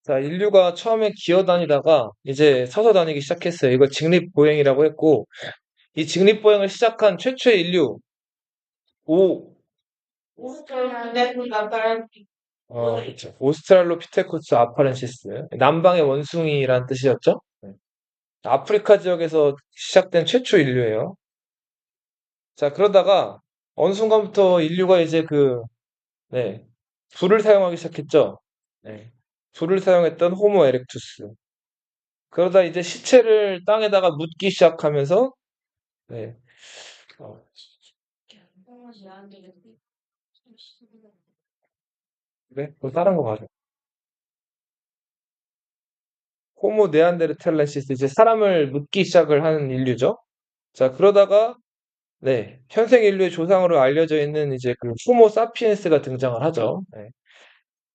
자, 인류가 처음에 기어 다니다가 이제 서서 다니기 시작했어요. 이걸 직립보행이라고 했고, 이 직립보행을 시작한 최초의 인류, 오, 그쵸. 오스트랄로피테쿠스 아파렌시스. 남방의 원숭이란 뜻이었죠? 네. 아프리카 지역에서 시작된 최초 인류예요. 자, 그러다가 어느 순간부터 인류가 이제 네, 불을 사용하기 시작했죠? 네. 불을 사용했던 호모 에렉투스. 그러다 이제 시체를 땅에다가 묻기 시작하면서, 네. 어, 그래? 그거 다른 거 가져. 호모 네안데르탈렌시스, 이제 사람을 묻기 시작을 하는 인류죠. 자, 그러다가, 네, 현생 인류의 조상으로 알려져 있는 이제 호모 사피엔스가 등장을 하죠. 네.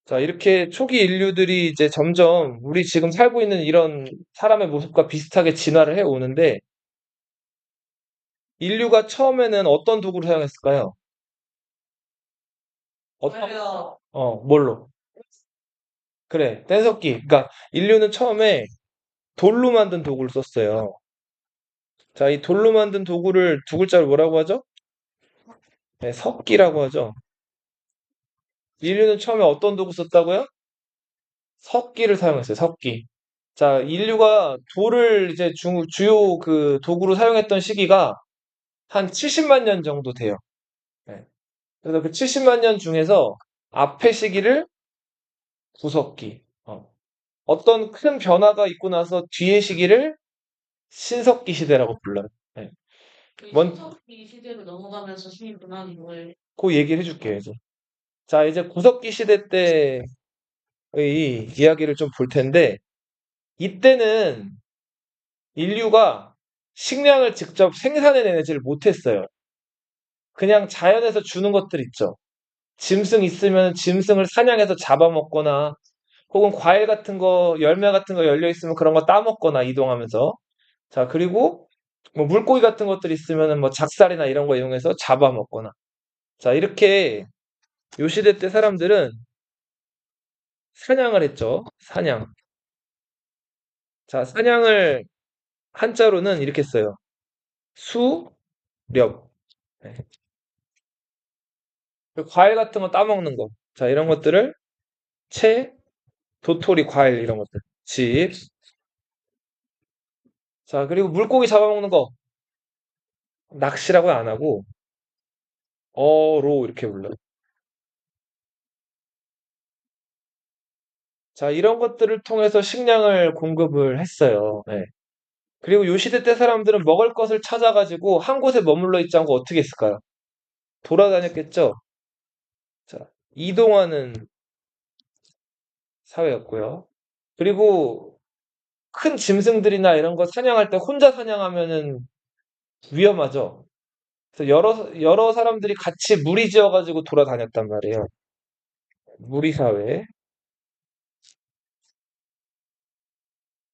자, 이렇게 초기 인류들이 이제 점점 우리 지금 살고 있는 이런 사람의 모습과 비슷하게 진화를 해 오는데, 인류가 처음에는 어떤 도구를 사용했을까요? 뭘로? 그래, 뗀석기. 그러니까 인류는 처음에 돌로 만든 도구를 썼어요. 자, 이 돌로 만든 도구를 두 글자로 뭐라고 하죠? 네, 석기라고 하죠. 인류는 처음에 어떤 도구 썼다고요? 석기를 사용했어요. 석기. 자, 인류가 돌을 이제 주요 도구로 사용했던 시기가 한 70만 년 정도 돼요. 네. 그래서 그 70만 년 중에서 앞의 시기를 구석기, 어떤 큰 변화가 있고 나서 뒤의 시기를 신석기 시대라고 불러요. 네. 신석기 시대로 넘어가면서 신이 변하는 걸. 그 얘기를 해줄게요, 이제. 자, 이제 구석기 시대 때의 이야기를 좀 볼 텐데, 이때는 인류가 식량을 직접 생산해내지를 못했어요. 그냥 자연에서 주는 것들 있죠. 짐승 있으면 짐승을 사냥해서 잡아먹거나, 혹은 과일 같은 거, 열매 같은 거 열려 있으면 그런 거 따먹거나 이동하면서. 자, 그리고 뭐 물고기 같은 것들 있으면 뭐 작살이나 이런 거 이용해서 잡아먹거나. 자, 이렇게 요 시대 때 사람들은 사냥을 했죠. 사냥. 자, 사냥을 한자로는 이렇게 써요. 수렵. 네. 그리고 과일 같은 거 따먹는 거. 자, 이런 것들을 채, 도토리, 과일 이런 것들. 집. 자, 그리고 물고기 잡아먹는 거. 낚시라고 안 하고 어로 이렇게 불러요. 자, 이런 것들을 통해서 식량을 공급을 했어요. 네. 그리고 요 시대 때 사람들은 먹을 것을 찾아가지고 한 곳에 머물러 있지 않고 어떻게 했을까요? 돌아다녔겠죠? 자, 이동하는 사회였고요. 그리고 큰 짐승들이나 이런 거 사냥할 때 혼자 사냥하면은 위험하죠. 그래서 여러 사람들이 같이 무리지어 가지고 돌아다녔단 말이에요. 무리 사회.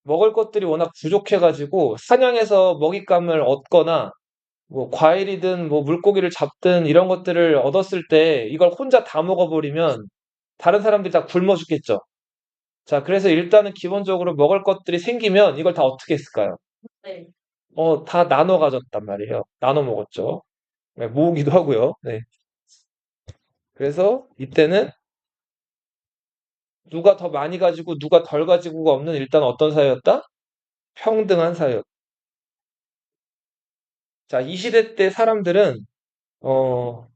먹을 것들이 워낙 부족해 가지고 사냥해서 먹잇감을 얻거나 뭐 과일이든 뭐 물고기를 잡든 이런 것들을 얻었을 때 이걸 혼자 다 먹어버리면 다른 사람들이 다 굶어 죽겠죠. 자, 그래서 일단은 기본적으로 먹을 것들이 생기면 이걸 다 어떻게 했을까요? 네. 다 나눠 가졌단 말이에요. 나눠 먹었죠. 네, 모으기도 하고요. 네. 그래서 이때는 누가 더 많이 가지고 누가 덜 가지고가 없는 일단 어떤 사회였다? 평등한 사회였다. 자, 이 시대 때 사람들은 어,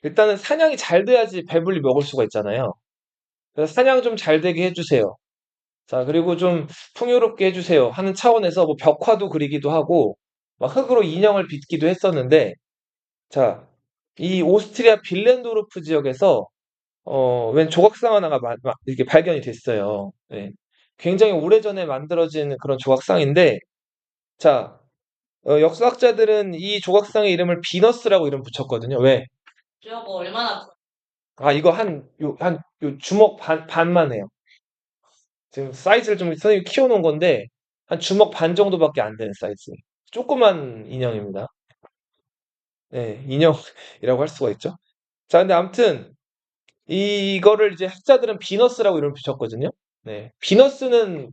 일단은 사냥이 잘 돼야지 배불리 먹을 수가 있잖아요. 그래서 사냥 좀 잘 되게 해주세요. 자, 그리고 좀 풍요롭게 해주세요. 하는 차원에서 뭐 벽화도 그리기도 하고, 막 흙으로 인형을 빚기도 했었는데, 자, 이 오스트리아 빌렌도르프 지역에서, 웬 조각상 하나가 이렇게 발견이 됐어요. 네. 굉장히 오래전에 만들어진 그런 조각상인데, 자, 역사학자들은 이 조각상의 이름을 비너스라고 이름 붙였거든요. 왜? 저거 얼마나 이거 요 주먹 반만 해요. 지금 사이즈를 좀 선생님이 키워놓은 건데, 한 주먹 반 정도밖에 안 되는 사이즈. 조그만 인형입니다. 네, 인형이라고 할 수가 있죠. 자, 근데 아무튼, 이거를 이제 학자들은 비너스라고 이름을 붙였거든요. 네. 비너스는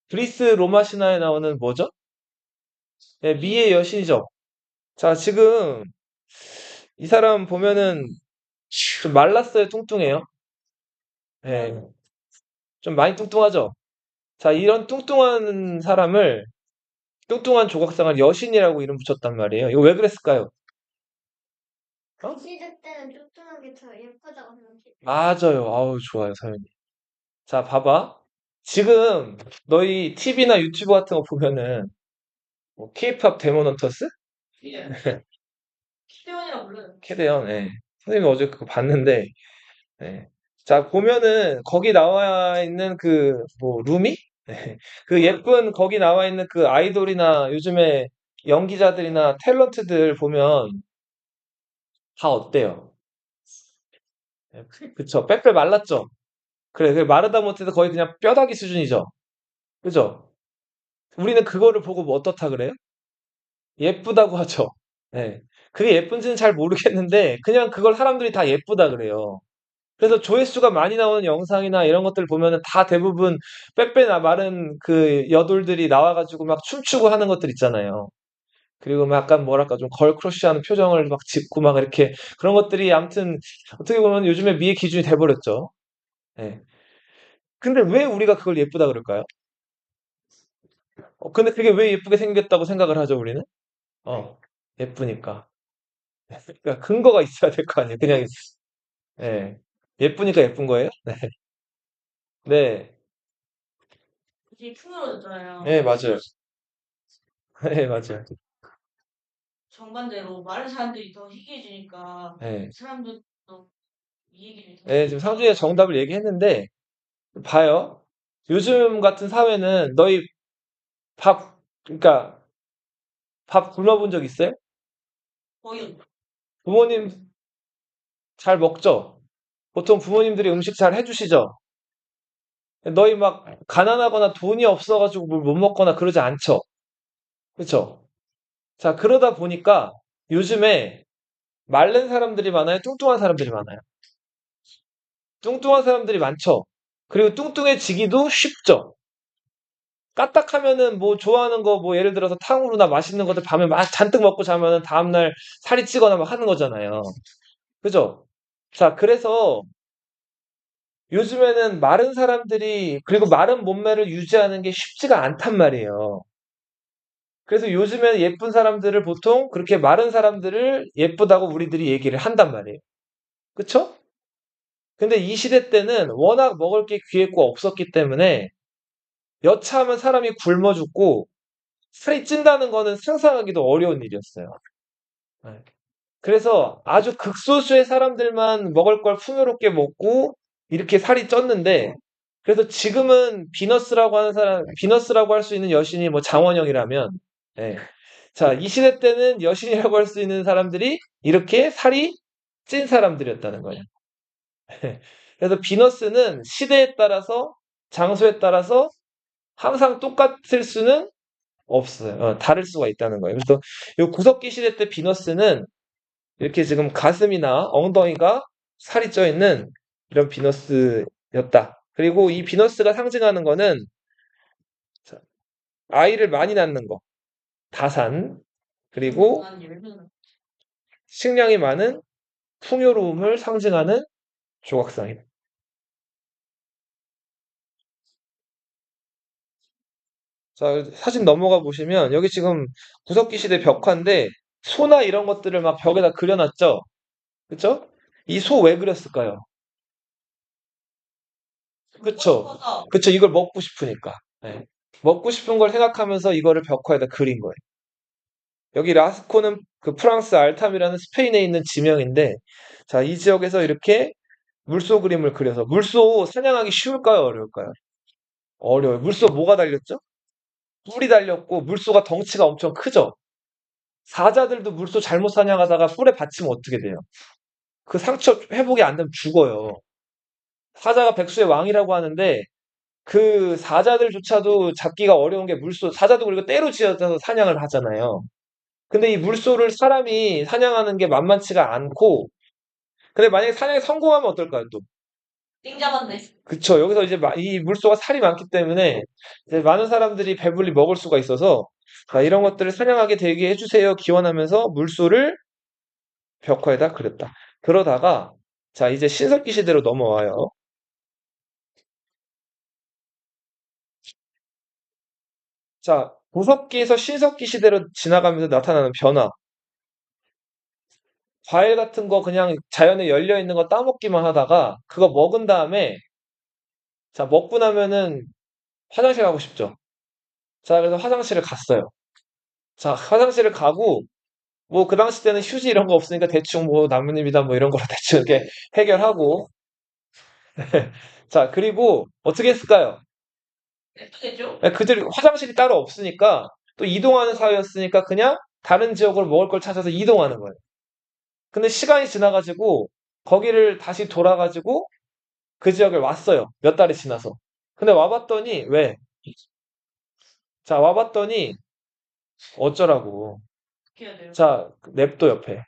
그리스 로마 신화에 나오는 뭐죠? 네, 미의 여신이죠. 자, 지금 이 사람 보면은 좀 말랐어요, 뚱뚱해요? 네, 좀 많이 뚱뚱하죠? 자, 이런 뚱뚱한 사람을, 뚱뚱한 조각상을 여신이라고 이름 붙였단 말이에요. 이거 왜 그랬을까요? 어? 시대 때는 뚱뚱하게 더 예쁘다고 생각해. 맞아요. 아우, 좋아요, 사연이. 자, 봐봐. 지금 너희 TV나 유튜브 같은 거 보면은 뭐 K-팝 데몬 헌터스? 캐대원이라고 불러요. 캐대원, 예. 선생님이 어제 그거 봤는데, 예. 자, 보면은 거기 나와 있는 그, 뭐, 루미? 예. 그 예쁜 거기 나와 있는 그 아이돌이나 요즘에 연기자들이나 탤런트들 보면 다 어때요? 예, 그쵸? 빼빼 말랐죠? 그래, 그 마르다 못해도 거의 그냥 뼈다귀 수준이죠? 그죠? 우리는 그거를 보고 뭐 어떻다 그래요? 예쁘다고 하죠. 예. 그게 예쁜지는 잘 모르겠는데, 그냥 그걸 사람들이 다 예쁘다 그래요. 그래서 조회수가 많이 나오는 영상이나 이런 것들 보면은 다 대부분 빼빼나 마른 그 여돌들이 나와가지고 막 춤추고 하는 것들 있잖아요. 그리고 막 약간 뭐랄까 좀 걸크러쉬하는 표정을 막 짓고 막 이렇게 그런 것들이 아무튼 어떻게 보면 요즘에 미의 기준이 돼버렸죠. 예. 근데 왜 우리가 그걸 예쁘다 그럴까요? 근데 그게 왜 예쁘게 생겼다고 생각을 하죠, 우리는? 어, 예쁘니까. 그러니까 근거가 있어야 될 거 아니에요. 그냥, 예. 예쁘니까 예쁜 거예요? 네. 네. 되게 퉁그러졌잖아요. 네, 맞아요. 네, 맞아요. 정반대로 마른 사람들이 더 희귀해지니까 네. 사람도 또 이 얘기를 더 네, 지금 상준이가 정답을 얘기했는데, 봐요. 요즘 같은 사회는 너희 그러니까 밥 굶어본 적 있어요? 거의 부모님 잘 먹죠? 보통 부모님들이 음식 잘 해주시죠? 너희 막 가난하거나 돈이 없어가지고 뭘 못 먹거나 그러지 않죠? 그쵸? 자, 그러다 보니까 요즘에 마른 사람들이 많아요? 뚱뚱한 사람들이 많아요? 뚱뚱한 사람들이 많죠? 그리고 뚱뚱해지기도 쉽죠? 까딱하면은 뭐 좋아하는 거 뭐 예를 들어서 탕후루나 맛있는 것들 밤에 막 잔뜩 먹고 자면은 다음날 살이 찌거나 막 하는 거잖아요. 그죠? 자, 그래서 요즘에는 마른 사람들이 그리고 마른 몸매를 유지하는 게 쉽지가 않단 말이에요. 그래서 요즘에는 예쁜 사람들을 보통 그렇게 마른 사람들을 예쁘다고 우리들이 얘기를 한단 말이에요. 그쵸? 근데 이 시대 때는 워낙 먹을 게 귀했고 없었기 때문에 여차하면 사람이 굶어 죽고 살이 찐다는 거는 상상하기도 어려운 일이었어요. 네. 그래서 아주 극소수의 사람들만 먹을 걸 풍요롭게 먹고 이렇게 살이 쪘는데 그래서 지금은 비너스라고 할 수 있는 여신이 뭐 장원영이라면 예. 자, 이 시대 때는 여신이라고 할 수 있는 사람들이 이렇게 살이 찐 사람들이었다는 거예요. 그래서 비너스는 시대에 따라서 장소에 따라서 항상 똑같을 수는 없어요. 다를 수가 있다는 거예요. 그래서 이 구석기 시대 때 비너스는 이렇게 지금 가슴이나 엉덩이가 살이 쪄 있는 이런 비너스였다. 그리고 이 비너스가 상징하는 거는 자, 아이를 많이 낳는 거, 다산, 그리고 식량이 많은 풍요로움을 상징하는 조각상이다. 자, 사진 넘어가 보시면 여기 지금 구석기 시대 벽화인데 소나 이런 것들을 막 벽에다 그려놨죠? 그쵸? 이 소 왜 그렸을까요? 그쵸? 그쵸? 이걸 먹고 싶으니까. 네. 먹고 싶은 걸 생각하면서 이거를 벽화에다 그린 거예요. 여기 라스코는 그 프랑스 알탐이라는 스페인에 있는 지명인데, 자, 이 지역에서 이렇게 물소 그림을 그려서, 물소 사냥하기 쉬울까요? 어려울까요? 어려워요. 물소 뭐가 달렸죠? 뿔이 달렸고, 물소가 덩치가 엄청 크죠? 사자들도 물소 잘못 사냥하다가 뿔에 받치면 어떻게 돼요? 그 상처 회복이 안 되면 죽어요. 사자가 백수의 왕이라고 하는데, 그 사자들조차도 잡기가 어려운 게 사자도 그리고 때로 지어서 사냥을 하잖아요. 근데 이 물소를 사람이 사냥하는 게 만만치가 않고 근데 만약에 사냥에 성공하면 어떨까요, 또? 띵 잡았네. 그쵸. 여기서 이제 이 물소가 살이 많기 때문에 이제 많은 사람들이 배불리 먹을 수가 있어서 자, 이런 것들을 사냥하게 되게 해주세요. 기원하면서 물소를 벽화에다 그렸다. 그러다가 자, 이제 신석기 시대로 넘어와요. 자, 구석기에서 신석기 시대로 지나가면서 나타나는 변화. 과일 같은 거 그냥 자연에 열려 있는 거 따먹기만 하다가 그거 먹은 다음에 자, 먹고 나면은 화장실 가고 싶죠. 자, 그래서 화장실을 갔어요. 자, 화장실을 가고 뭐 그 당시 때는 휴지 이런 거 없으니까 대충 뭐 나뭇잎이다 뭐 이런 거로 대충 이렇게 해결하고 자, 그리고 어떻게 했을까요? 예쁘겠죠? 네, 그들 화장실이 따로 없으니까 또 이동하는 사회였으니까 그냥 다른 지역으로 먹을 걸 찾아서 이동하는 거예요. 근데 시간이 지나가지고 거기를 다시 돌아가지고 그 지역에 왔어요. 몇 달이 지나서. 근데 와봤더니 왜? 자, 와봤더니 어쩌라고. 어떻게 해야 돼요? 자, 냅둬 옆에.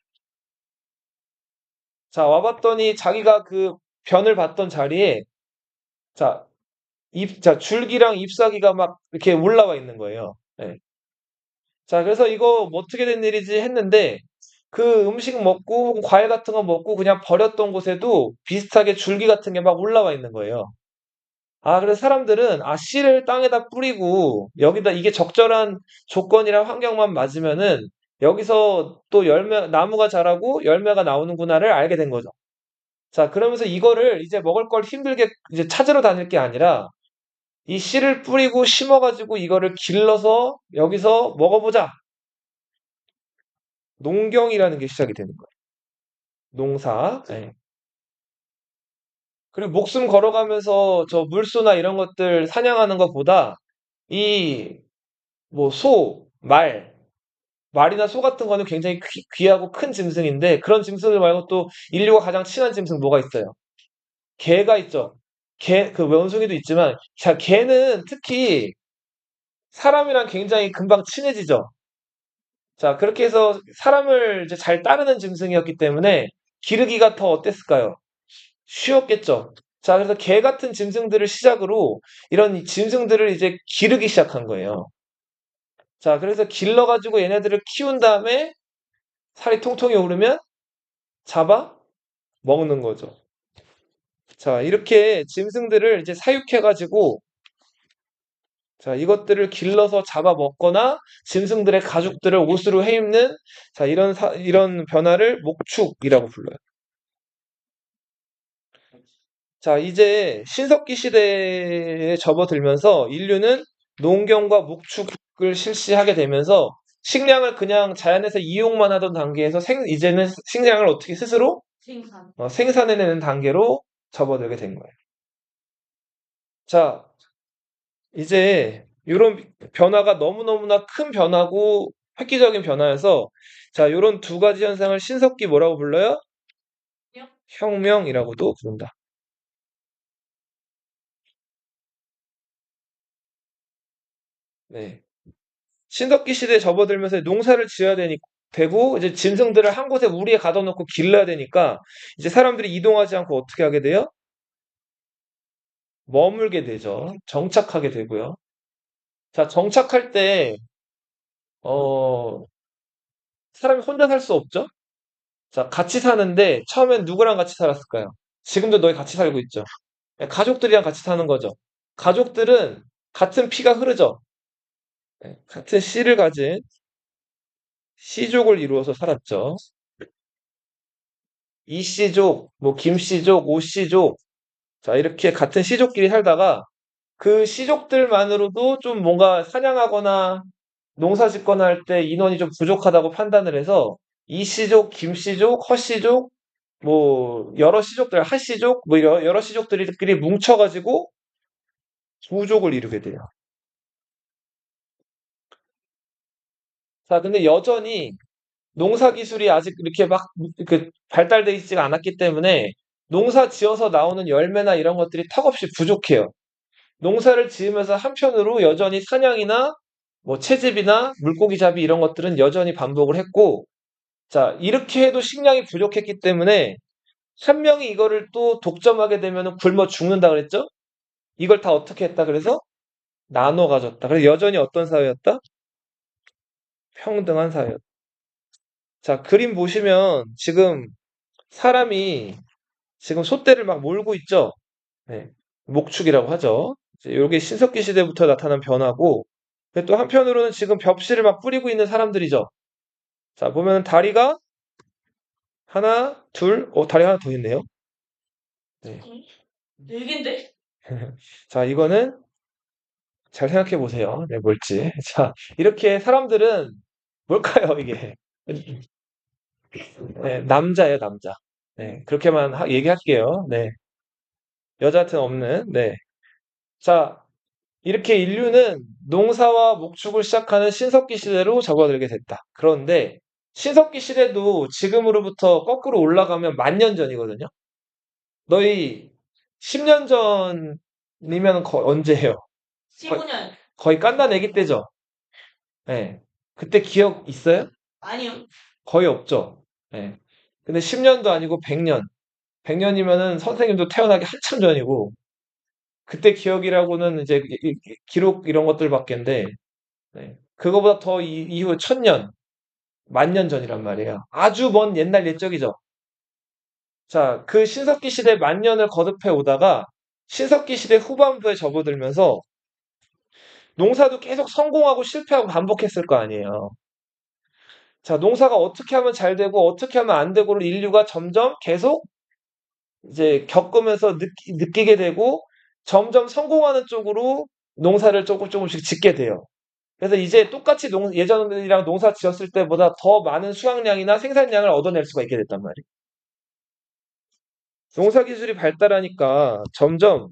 자, 와봤더니 자기가 그 변을 봤던 자리에 자, 자, 줄기랑 잎사귀가 막 이렇게 올라와 있는 거예요. 예. 자, 그래서 이거 뭐 어떻게 된 일이지 했는데 그 음식 먹고 과일 같은 거 먹고 그냥 버렸던 곳에도 비슷하게 줄기 같은 게 막 올라와 있는 거예요. 아, 그래서 사람들은 아, 씨를 땅에다 뿌리고 여기다 이게 적절한 조건이랑 환경만 맞으면은 여기서 또 나무가 자라고 열매가 나오는구나를 알게 된 거죠. 자, 그러면서 이거를 이제 먹을 걸 힘들게 이제 찾으러 다닐 게 아니라 이 씨를 뿌리고 심어가지고 이거를 길러서 여기서 먹어보자. 농경이라는 게 시작이 되는 거예요. 농사. 예. 그리고 목숨 걸어가면서 저 물소나 이런 것들 사냥하는 것보다 이 뭐 말이나 소 같은 거는 굉장히 귀하고 큰 짐승인데 그런 짐승들 말고 또 인류가 가장 친한 짐승 뭐가 있어요? 개가 있죠. 그 원숭이도 있지만 자, 개는 특히 사람이랑 굉장히 금방 친해지죠. 자, 그렇게 해서 사람을 이제 잘 따르는 짐승이었기 때문에 기르기가 더 어땠을까요? 쉬웠겠죠. 자, 그래서 개 같은 짐승들을 시작으로 이런 짐승들을 이제 기르기 시작한 거예요. 자, 그래서 길러가지고 얘네들을 키운 다음에 살이 통통이 오르면 잡아 먹는 거죠. 자, 이렇게 짐승들을 이제 사육해가지고 자, 이것들을 길러서 잡아 먹거나 짐승들의 가죽들을 옷으로 해입는 자, 이런 변화를 목축이라고 불러요. 자, 이제 신석기 시대에 접어들면서 인류는 농경과 목축을 실시하게 되면서 식량을 그냥 자연에서 이용만 하던 단계에서 이제는 식량을 어떻게 스스로 생산. 생산해내는 단계로 접어들게 된 거예요. 자, 이제 이런 변화가 너무너무나 큰 변화고 획기적인 변화여서 자, 이런 두 가지 현상을 신석기 뭐라고 불러요? 혁명이라고도 부른다. 네. 신석기 시대에 접어들면서 농사를 지어야 되고 이제 짐승들을 한 곳에 우리에 가둬놓고 길러야 되니까 이제 사람들이 이동하지 않고 어떻게 하게 돼요? 머물게 되죠. 정착하게 되고요. 자, 정착할 때 어, 사람이 혼자 살 수 없죠? 자, 같이 사는데 처음엔 누구랑 같이 살았을까요? 지금도 너희 같이 살고 있죠. 네, 가족들이랑 같이 사는 거죠. 가족들은 같은 피가 흐르죠. 네, 같은 씨를 가진 씨족을 이루어서 살았죠. 이씨족, 뭐 김씨족, 오씨족, 자 이렇게 같은 씨족끼리 살다가 그 씨족들만으로도 좀 뭔가 사냥하거나 농사 짓거나 할 때 인원이 좀 부족하다고 판단을 해서 이씨족, 김씨족, 허씨족, 뭐 여러 씨족들, 하씨족, 뭐 여러 씨족들끼리 뭉쳐가지고 부족을 이루게 돼요. 자, 근데 여전히 농사 기술이 아직 이렇게 막 발달돼 있지가 않았기 때문에 농사 지어서 나오는 열매나 이런 것들이 턱없이 부족해요. 농사를 지으면서 한편으로 여전히 사냥이나 뭐 채집이나 물고기 잡이 이런 것들은 여전히 반복을 했고, 자, 이렇게 해도 식량이 부족했기 때문에 한 명이 이거를 또 독점하게 되면 굶어 죽는다 그랬죠? 이걸 다 어떻게 했다 그래서? 나눠 가졌다. 그래서 여전히 어떤 사회였다? 평등한 사회였다. 자, 그림 보시면 지금 사람이 지금 솥대를 막 몰고 있죠? 네. 목축이라고 하죠. 이게 신석기 시대부터 나타난 변화고, 근데 또 한편으로는 지금 벽실을 막 뿌리고 있는 사람들이죠. 자, 보면 다리가 하나, 둘, 다리 하나 더 있네요. 네. 네 개인데? 자, 이거는 잘 생각해 보세요. 네, 뭘지. 자, 이렇게 사람들은 뭘까요, 이게? 네, 남자예요, 남자. 네, 그렇게만 얘기할게요. 네, 여자한테는 없는. 네. 자, 이렇게 인류는 농사와 목축을 시작하는 신석기 시대로 접어들게 됐다. 그런데 신석기 시대도 지금으로부터 거꾸로 올라가면 10,000년 전이거든요. 너희 10년 전이면 언제예요? 거의, 15년. 거의 깐난 애기 때죠? 네. 그때 기억 있어요? 아니요. 거의 없죠. 네. 근데 10년도 아니고 100년. 100년이면은 선생님도 태어나기 한참 전이고, 그때 기억이라고는 이제 기록 이런 것들밖에인데, 네. 그거보다 더 이후 1000년, 10,000년 전이란 말이에요. 아주 먼 옛날 옛적이죠. 자, 그 신석기 시대 10,000년을 거듭해 오다가 신석기 시대 후반부에 접어들면서 농사도 계속 성공하고 실패하고 반복했을 거 아니에요. 자, 농사가 어떻게 하면 잘 되고 어떻게 하면 안 되고를 인류가 점점 계속 이제 겪으면서 느끼게 되고 점점 성공하는 쪽으로 농사를 조금씩 짓게 돼요. 그래서 이제 똑같이 예전이랑 농사 지었을 때보다 더 많은 수확량이나 생산량을 얻어낼 수가 있게 됐단 말이에요. 농사 기술이 발달하니까 점점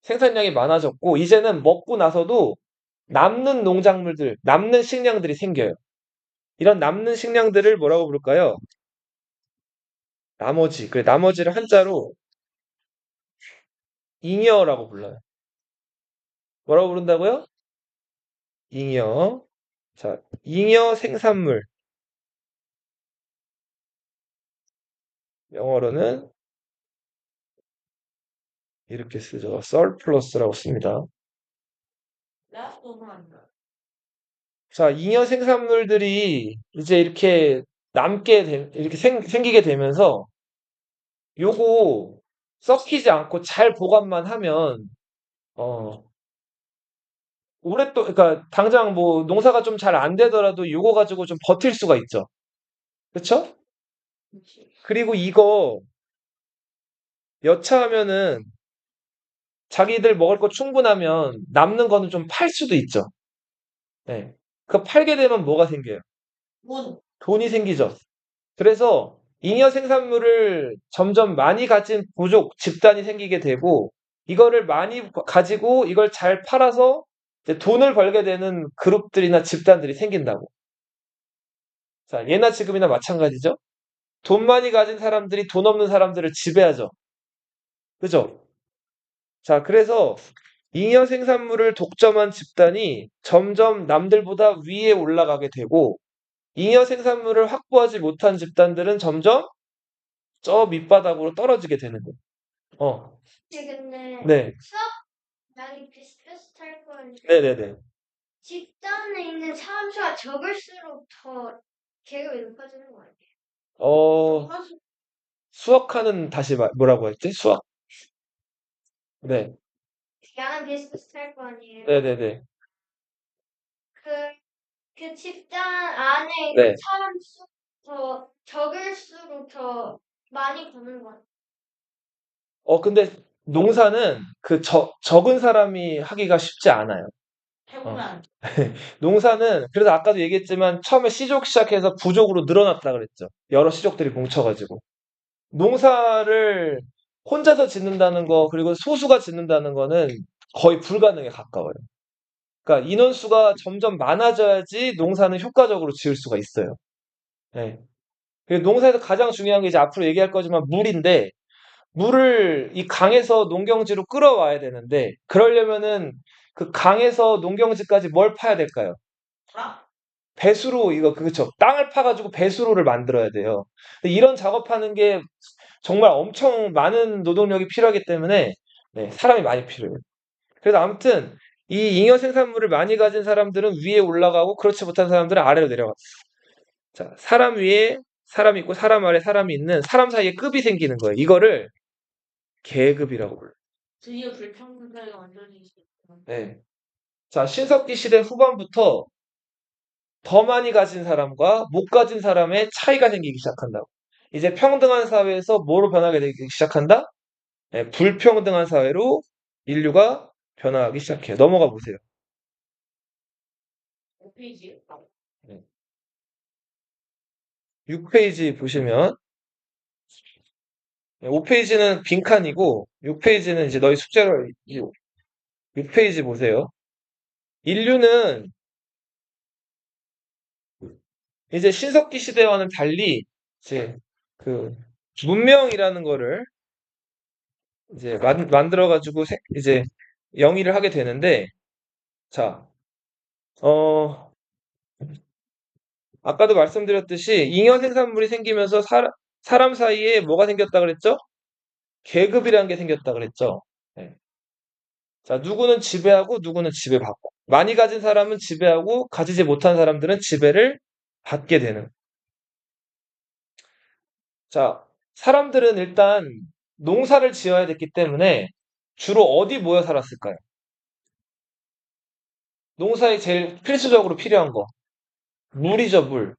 생산량이 많아졌고, 이제는 먹고 나서도 남는 농작물들, 남는 식량들이 생겨요. 이런 남는 식량들을 뭐라고 부를까요? 나머지. 그래, 나머지를 한자로 잉여라고 불러요. 뭐라고 부른다고요? 잉여. 자, 잉여 생산물. 영어로는 이렇게 쓰죠. surplus라고 씁니다. 라스토만. 자, 잉여 생산물들이 이제 이렇게 이렇게 생기게 되면서 요거 썩히지 않고 잘 보관만 하면, 어, 그러니까 당장 뭐 농사가 좀 잘 안 되더라도 요거 가지고 좀 버틸 수가 있죠. 그쵸? 그리고 이거 여차하면은 자기들 먹을 거 충분하면 남는 거는 좀 팔 수도 있죠. 네. 그 팔게 되면 뭐가 생겨요? 문. 돈이 생기죠. 그래서 잉여 생산물을 점점 많이 가진 부족, 집단이 생기게 되고, 이거를 많이 가지고 이걸 잘 팔아서 이제 돈을 벌게 되는 그룹들이나 집단들이 생긴다고. 자, 예나 지금이나 마찬가지죠. 돈 많이 가진 사람들이 돈 없는 사람들을 지배하죠. 그죠? 자, 그래서 잉여 생산물을 독점한 집단이 점점 남들보다 위에 올라가게 되고, 잉여 생산물을 확보하지 못한 집단들은 점점 저 밑바닥으로 떨어지게 되는 거예요. 근데 네, 수업 양이 비슷비슷할 거예요. 네네네. 집단에 있는 사람 수가 적을수록 더 계급이 높아지는 거 아니에요? 어, 수학하는 다시 뭐라고 했지? 수학. 네, 양은 비슷비슷할 거 아니에요? 네네네. 그, 그 집단 안에 있는 네. 사람 수 더 적을수록 더 많이 버는 거 아니에요? 근데 농사는 그 적은 사람이 하기가 쉽지 않아요. 해보면 농사는 그래서 아까도 얘기했지만 처음에 씨족 시작해서 부족으로 늘어났다 그랬죠. 여러 씨족들이 뭉쳐가지고. 농사를 혼자서 짓는다는 거, 그리고 소수가 짓는다는 거는 거의 불가능에 가까워요. 그러니까 인원수가 점점 많아져야지 농사는 효과적으로 지을 수가 있어요. 네. 그리고 농사에서 가장 중요한 게 이제 앞으로 얘기할 거지만 물인데, 물을 이 강에서 농경지로 끌어와야 되는데, 그러려면은 그 강에서 농경지까지 뭘 파야 될까요? 다 배수로 이거 그쵸. 땅을 파가지고 배수로를 만들어야 돼요. 근데 이런 작업하는 게 정말 엄청 많은 노동력이 필요하기 때문에 네, 사람이 많이 필요해요. 그래서 아무튼 이 잉여 생산물을 많이 가진 사람들은 위에 올라가고 그렇지 못한 사람들은 아래로 내려가. 자, 사람 위에 사람이 있고 사람 아래 사람이 있는 사람 사이에 급이 생기는 거예요. 이거를 계급이라고 불러요. 드디어 불평등 사회가 완전히 있었구나. 네. 자, 신석기 시대 후반부터 더 많이 가진 사람과 못 가진 사람의 차이가 생기기 시작한다고. 이제 평등한 사회에서 뭐로 변하게 되기 시작한다? 네, 불평등한 사회로 인류가 변화하기 시작해요. 넘어가 보세요. 5페이지. 네. 6페이지 보시면 5페이지는 빈칸이고 6페이지는 이제 너희 숙제로 6페이지 보세요. 인류는 이제 신석기 시대와는 달리 이제 그 문명이라는 거를 이제 만들어 가지고 이제 영위를 하게 되는데 자, 어 아까도 말씀드렸듯이 잉여 생산물이 생기면서 사람 사이에 뭐가 생겼다 그랬죠? 계급이라는 게 생겼다 그랬죠. 네. 자, 누구는 지배하고 누구는 지배받고. 많이 가진 사람은 지배하고 가지지 못한 사람들은 지배를 받게 되는. 자, 사람들은 일단 농사를 지어야 됐기 때문에 주로 어디 모여 살았을까요? 농사에 제일 필수적으로 필요한 거. 물이죠, 물.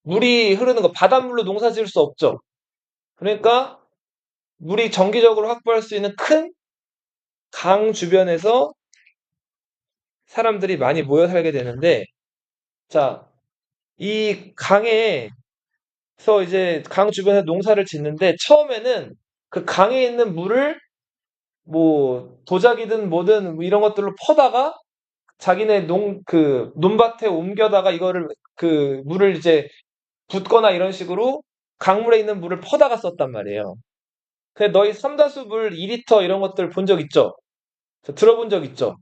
물이 흐르는 거. 바닷물로 농사 지을 수 없죠. 그러니까 물이 정기적으로 확보할 수 있는 큰 강 주변에서 사람들이 많이 모여 살게 되는데, 자, 이 강에서 이제 강 주변에 농사를 짓는데, 처음에는 그 강에 있는 물을 뭐 도자기든 뭐든 뭐 이런 것들로 퍼다가 자기네 논밭에 옮겨다가 이거를 그 물을 이제 붓거나 이런 식으로 강물에 있는 물을 퍼다가 썼단 말이에요. 근데 너희 삼다수 물 2리터 이런 것들 본 적 있죠? 들어본 적 있죠?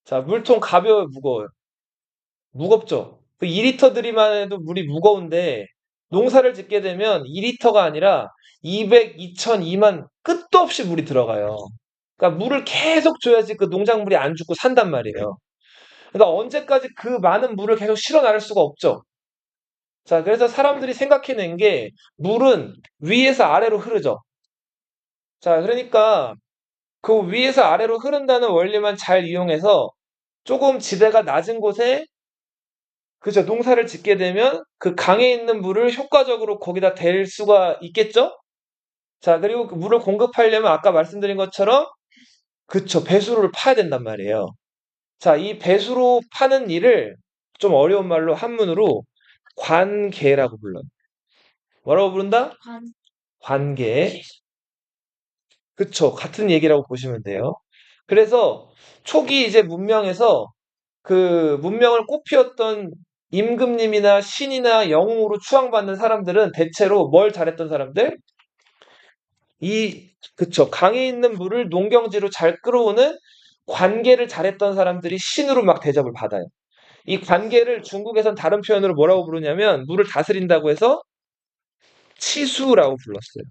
자, 물통 가벼워요, 무거워요? 무겁죠? 그 2리터 들이만 해도 물이 무거운데 농사를 짓게 되면 2리터가 아니라 200, 2000, 2만 끝도 없이 물이 들어가요. 그러니까 물을 계속 줘야지 그 농작물이 안 죽고 산단 말이에요. 그러니까 언제까지 그 많은 물을 계속 실어 나를 수가 없죠. 자, 그래서 사람들이 생각해낸 게 물은 위에서 아래로 흐르죠. 자, 그러니까 그 위에서 아래로 흐른다는 원리만 잘 이용해서 조금 지대가 낮은 곳에 그죠 농사를 짓게 되면 그 강에 있는 물을 효과적으로 거기다 댈 수가 있겠죠? 자, 그리고 그 물을 공급하려면 아까 말씀드린 것처럼 그쵸 배수로를 파야 된단 말이에요. 자, 이 배수로 파는 일을 좀 어려운 말로 한문으로 관계라고 불러요. 뭐라고 부른다? 한 관계. 그쵸. 같은 얘기라고 보시면 돼요. 그래서 초기 이제 문명에서 그 문명을 꽃피웠던 임금님이나 신이나 영웅으로 추앙받는 사람들은 대체로 뭘 잘했던 사람들? 그쵸. 강에 있는 물을 농경지로 잘 끌어오는 관계를 잘했던 사람들이 신으로 막 대접을 받아요. 이 관계를 중국에선 다른 표현으로 뭐라고 부르냐면 물을 다스린다고 해서 치수라고 불렀어요.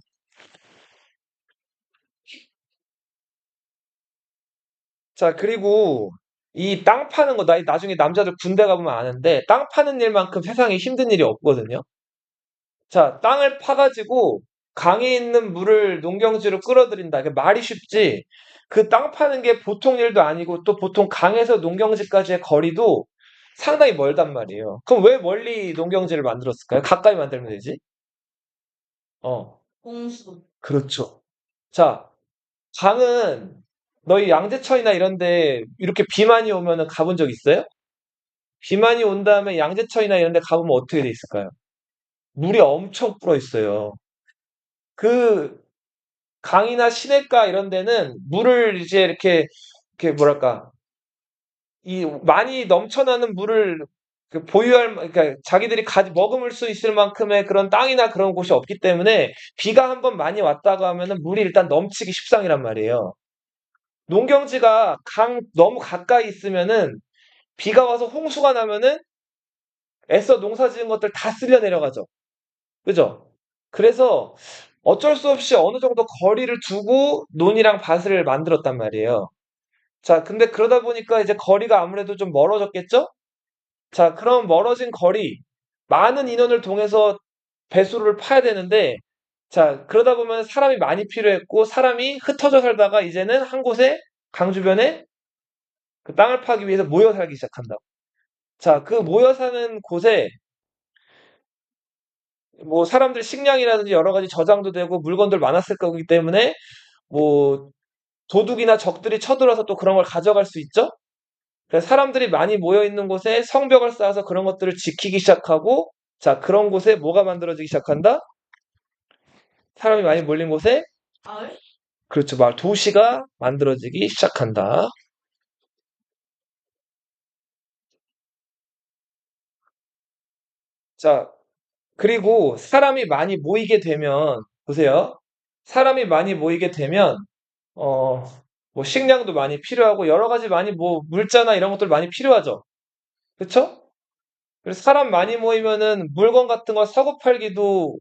자, 그리고 이 땅 파는 거, 나중에 남자들 군대 가보면 아는데, 땅 파는 일만큼 세상에 힘든 일이 없거든요. 자, 땅을 파가지고 강에 있는 물을 농경지로 끌어들인다. 그 말이 쉽지. 그 땅 파는 게 보통 일도 아니고, 또 보통 강에서 농경지까지의 거리도 상당히 멀단 말이에요. 그럼 왜 멀리 농경지를 만들었을까요? 가까이 만들면 되지? 어, 공수. 그렇죠. 자, 강은 너희 양재천이나 이런데 이렇게 비 많이 오면은 가본 적 있어요? 비 많이 온 다음에 양재천이나 이런 데 가보면 어떻게 돼 있을까요? 물이 엄청 불어 있어요. 그 강이나 시냇가 이런 데는 물을 이제 이렇게 뭐랄까, 이 많이 넘쳐나는 물을 그러니까 자기들이 먹을 수 있을 만큼의 그런 땅이나 그런 곳이 없기 때문에 비가 한번 많이 왔다고 하면은 물이 일단 넘치기 십상이란 말이에요. 농경지가 강 너무 가까이 있으면은 비가 와서 홍수가 나면은 애써 농사 지은 것들 다 쓸려 내려가죠. 그죠? 그래서 어쩔 수 없이 어느 정도 거리를 두고 논이랑 밭을 만들었단 말이에요. 자, 근데 그러다 보니까 이제 거리가 아무래도 좀 멀어졌겠죠? 자, 그럼 멀어진 거리, 많은 인원을 통해서 배수를 파야 되는데, 자, 그러다 보면 사람이 많이 필요했고, 사람이 흩어져 살다가 이제는 한 곳에, 강 주변에 그 땅을 파기 위해서 모여 살기 시작한다. 자, 그 모여 사는 곳에 뭐 사람들 식량이라든지 여러 가지 저장도 되고 물건들 많았을 거기 때문에 뭐 도둑이나 적들이 쳐들어서 또 그런 걸 가져갈 수 있죠? 그래서 사람들이 많이 모여 있는 곳에 성벽을 쌓아서 그런 것들을 지키기 시작하고, 자, 그런 곳에 뭐가 만들어지기 시작한다? 사람이 많이 몰린 곳에, 마을? 그렇죠. 말, 도시가 만들어지기 시작한다. 자, 그리고 사람이 많이 모이게 되면, 보세요. 사람이 많이 모이게 되면, 어, 뭐 식량도 많이 필요하고 여러 가지 많이 뭐 물자나 이런 것들 많이 필요하죠. 그쵸? 그래서 사람 많이 모이면은 물건 같은 거 사고 팔기도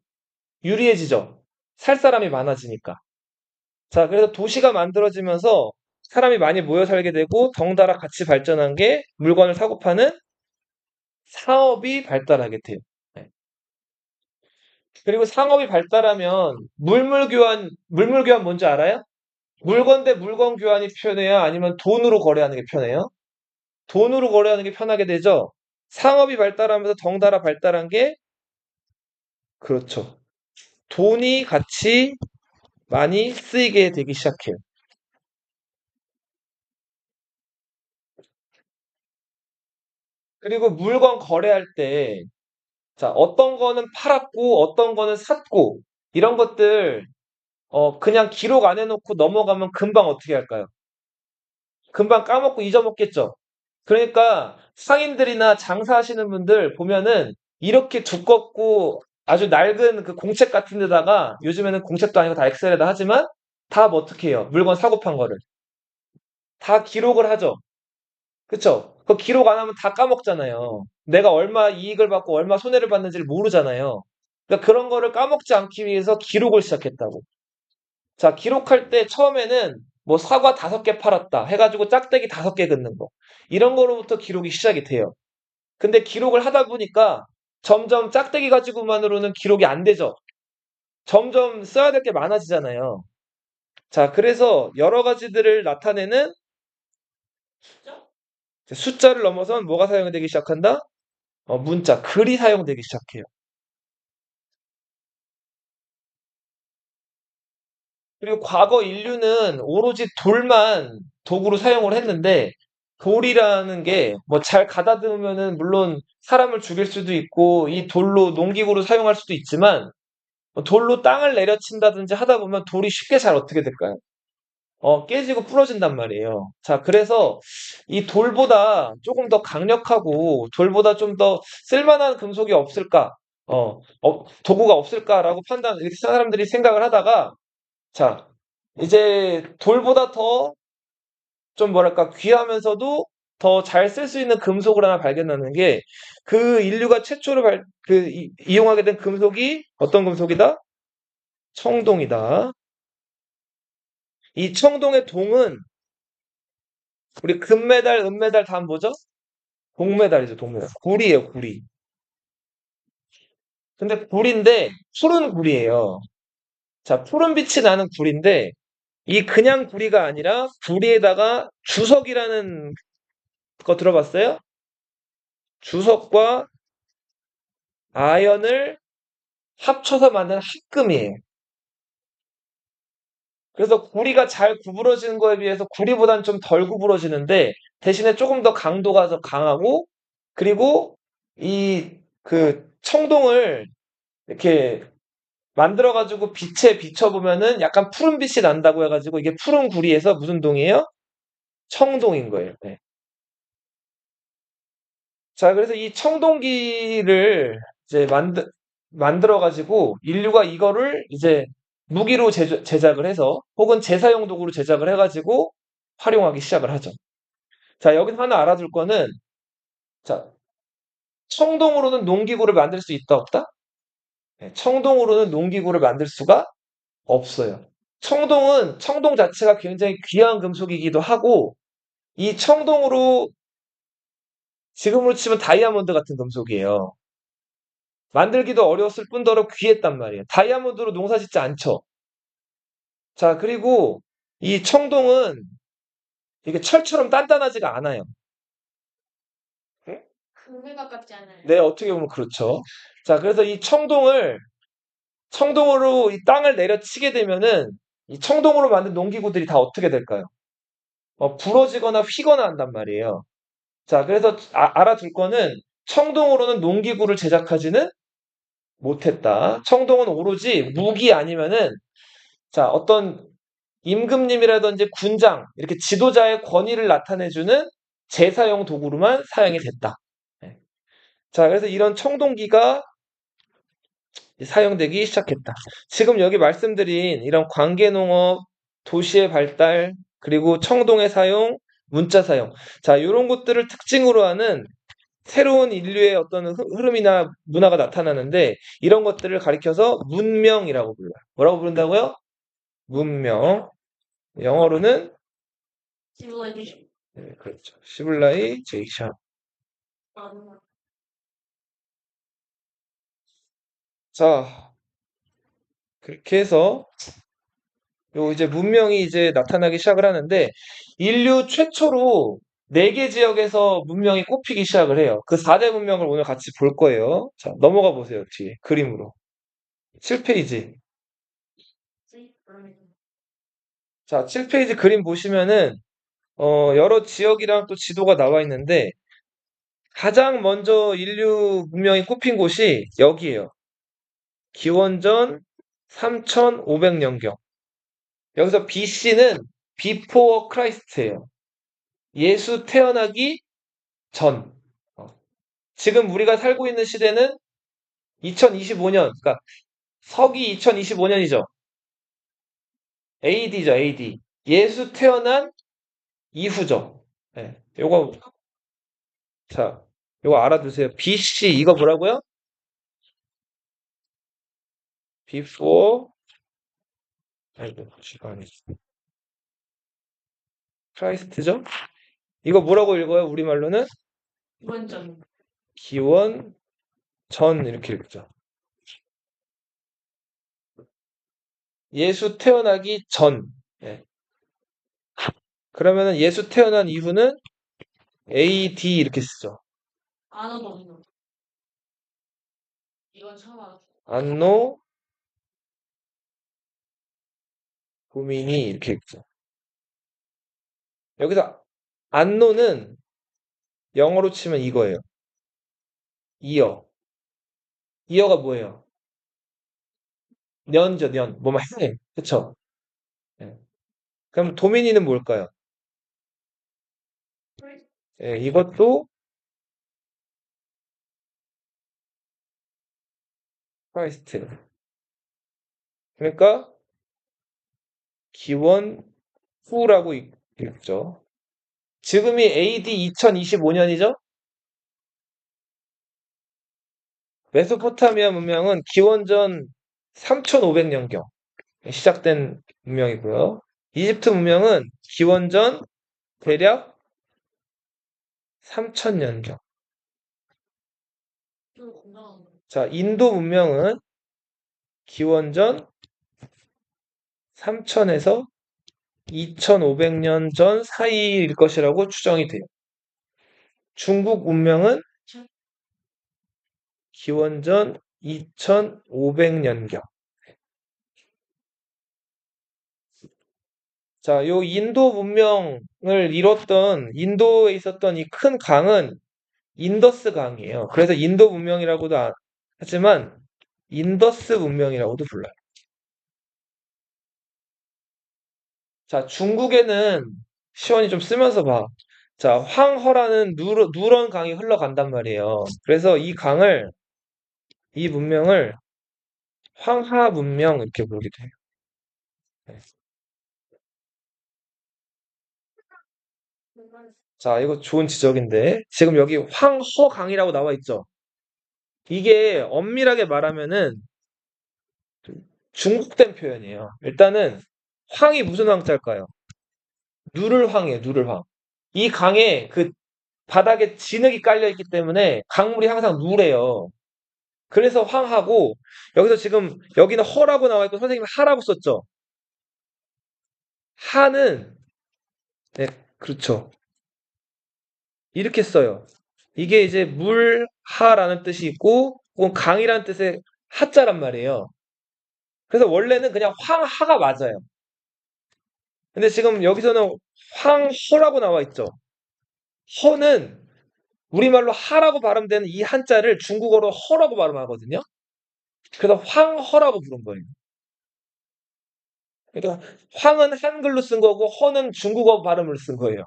유리해지죠. 살 사람이 많아지니까. 자, 그래서 도시가 만들어지면서 사람이 많이 모여 살게 되고 덩달아 같이 발전한 게 물건을 사고 파는 상업이 발달하게 돼요. 네. 그리고 상업이 발달하면 물물 교환 뭔지 알아요? 물건 대 물건 교환이 편해요? 아니면 돈으로 거래하는 게 편해요? 돈으로 거래하는 게 편하게 되죠? 상업이 발달하면서 덩달아 발달한 게, 그렇죠. 돈이 같이 많이 쓰이게 되기 시작해요. 그리고 물건 거래할 때, 자, 어떤 거는 팔았고, 어떤 거는 샀고, 이런 것들, 그냥 기록 안 해놓고 넘어가면 금방 어떻게 할까요? 금방 까먹고 잊어먹겠죠? 그러니까 상인들이나 장사하시는 분들 보면은 이렇게 두껍고 아주 낡은 그 공책 같은 데다가 요즘에는 공책도 아니고 다 엑셀에다 하지만 다 뭐 어떻게 해요? 물건 사고 판 거를. 다 기록을 하죠. 그쵸? 그 기록 안 하면 다 까먹잖아요. 내가 얼마 이익을 받고 얼마 손해를 봤는지를 모르잖아요. 그러니까 그런 거를 까먹지 않기 위해서 기록을 시작했다고. 자, 기록할 때 처음에는 뭐 사과 5개 팔았다 해가지고 짝대기 5개 긋는 거. 이런 거로부터 기록이 시작이 돼요. 근데 기록을 하다 보니까 점점 짝대기 가지고만으로는 기록이 안 되죠. 점점 써야 될 게 많아지잖아요. 자, 그래서 여러 가지들을 나타내는 진짜? 숫자를 넘어선 뭐가 사용되기 시작한다? 문자, 글이 사용되기 시작해요. 그리고 과거 인류는 오로지 돌만 도구로 사용을 했는데 돌이라는 게 뭐 잘 가다듬으면은 물론 사람을 죽일 수도 있고 이 돌로 농기구로 사용할 수도 있지만 돌로 땅을 내려친다든지 하다 보면 돌이 쉽게 잘 어떻게 될까요? 깨지고 부러진단 말이에요. 자, 그래서 이 돌보다 조금 더 강력하고 돌보다 좀 더 쓸만한 금속이 없을까? 도구가 없을까라고 이렇게 사람들이 생각을 하다가 자, 이제 돌보다 더 좀 뭐랄까 귀하면서도 더 잘 쓸 수 있는 금속을 하나 발견하는 게 그 인류가 최초로 이용하게 된 금속이 어떤 금속이다? 청동이다. 이 청동의 동은 우리 금메달, 은메달 다 뭐죠? 동메달이죠, 동메달. 구리예요, 구리. 근데 구리인데 푸른 구리예요. 자, 푸른 빛이 나는 구리인데 이 그냥 구리가 아니라 구리에다가 주석이라는 거 들어봤어요? 주석과 아연을 합쳐서 만든 합금이에요. 그래서 구리가 잘 구부러지는 거에 비해서 구리보다는 좀 덜 구부러지는데 대신에 조금 더 강도가 더 강하고 그리고 이 그 청동을 이렇게 만들어가지고 빛에 비춰보면은 약간 푸른 빛이 난다고 해가지고 이게 푸른 구리에서 무슨 동이에요? 청동인 거예요. 네. 자, 그래서 이 청동기를 이제 만들어가지고 인류가 이거를 이제 무기로 제작을 해서 혹은 제사용 도구로 제작을 해가지고 활용하기 시작을 하죠. 자, 여기서 하나 알아둘 거는 자, 청동으로는 농기구를 만들 수 있다, 없다? 네, 청동으로는 농기구를 만들 수가 없어요. 청동 자체가 굉장히 귀한 금속이기도 하고, 이 청동으로 지금으로 치면 다이아몬드 같은 금속이에요. 만들기도 어려웠을 뿐더러 귀했단 말이에요. 다이아몬드로 농사 짓지 않죠. 자, 그리고 이 청동은 이게 철처럼 단단하지가 않아요. 응? 금에 가깝지 않아요. 네, 어떻게 보면 그렇죠. 자, 그래서 이 청동으로 이 땅을 내려치게 되면은 이 청동으로 만든 농기구들이 다 어떻게 될까요? 부러지거나 휘거나 한단 말이에요. 자, 그래서 알아둘 거는 청동으로는 농기구를 제작하지는 못했다. 청동은 오로지 무기 아니면은 자, 어떤 임금님이라든지 군장, 이렇게 지도자의 권위를 나타내주는 제사용 도구로만 사용이 됐다. 네. 자, 그래서 이런 청동기가 사용되기 시작했다. 지금 여기 말씀드린 이런 관계농업, 도시의 발달, 그리고 청동의 사용, 문자 사용. 자, 이런 것들을 특징으로 하는 새로운 인류의 어떤 흐름이나 문화가 나타나는데 이런 것들을 가리켜서 문명이라고 불러요. 뭐라고 부른다고요? 문명. 영어로는 civilization. 네, 그렇죠. 시블라이제이션. 아, 자, 그렇게 해서 요 이제 문명이 이제 나타나기 시작을 하는데 인류 최초로 4개 지역에서 문명이 꼽히기 시작을 해요. 그 4대 문명을 오늘 같이 볼 거예요. 자, 넘어가 보세요. 뒤에 그림으로. 7페이지. civilization. 자, 7페이지 그림 보시면은 여러 지역이랑 또 지도가 나와 있는데 가장 먼저 인류 문명이 꼽힌 곳이 여기예요. 기원전 3500년경. 여기서 BC는 Before Christ예요. 예수 태어나기 전. 지금 우리가 살고 있는 시대는 2025년, 그러니까 서기 2025년이죠. AD죠, AD. 예수 태어난 이후죠. 네, 자, 요거 알아두세요. BC, 이거 뭐라고요? Before, 아이고, 시간이. 크라이스트죠? 이거 뭐라고 읽어요? 우리말로는? 기원전. 기원 전, 이렇게 읽죠. 예수 태어나기 전. 예. 그러면은 예수 태어난 이후는 AD 이렇게 쓰죠. 아노 도미노. 이건 처음 알았어. 안노 도미니 이렇게 읽죠. 여기서 안노는 영어로 치면 이거예요. 이어. 이어가 뭐예요? 년죠, 년. 뭐만 해. 그쵸? 예. 그럼 도미니는 뭘까요? 예, 이것도 크라이스트. 그러니까 기원 후라고 읽죠. 지금이 AD 2025년이죠? 메소포타미아 문명은 기원전 3500년경 시작된 문명이고요. 이집트 문명은 기원전 대략 3000년경. 좀 건강한 거. 자, 인도 문명은 기원전 3000에서 2500년 전 사이일 것이라고 추정이 돼요. 중국 문명은 기원전 2500년경. 자, 요 인도 문명을 이뤘던 인도에 있었던 이 큰 강은 인더스 강이에요. 그래서 인도 문명이라고도 하지만 인더스 문명이라고도 불러요. 자, 중국에는 시원이 좀 쓰면서 봐. 자, 황허라는 누런 강이 흘러간단 말이에요. 그래서 이 문명을 황하 문명 이렇게 부르기도 해요. 네. 자, 이거 좋은 지적인데 지금 여기 황허강이라고 나와 있죠. 이게 엄밀하게 말하면은 좀 중국된 표현이에요. 일단은 황이 무슨 황자일까요? 누를 황이에요, 누를 황. 이 강에 그 바닥에 진흙이 깔려 있기 때문에 강물이 항상 누래요. 그래서 황하고 여기서 지금 여기는 허라고 나와 있고 선생님이 하라고 썼죠. 하는 네, 그렇죠. 이렇게 써요. 이게 이제 물하라는 뜻이 있고 혹은 강이라는 뜻의 하자란 말이에요. 그래서 원래는 그냥 황하가 맞아요. 근데 지금 여기서는 황허라고 나와 있죠. 허는 우리말로 하라고 발음되는 이 한자를 중국어로 허라고 발음하거든요. 그래서 황허라고 부른 거예요. 그러니까 황은 한글로 쓴 거고 허는 중국어 발음을 쓴 거예요.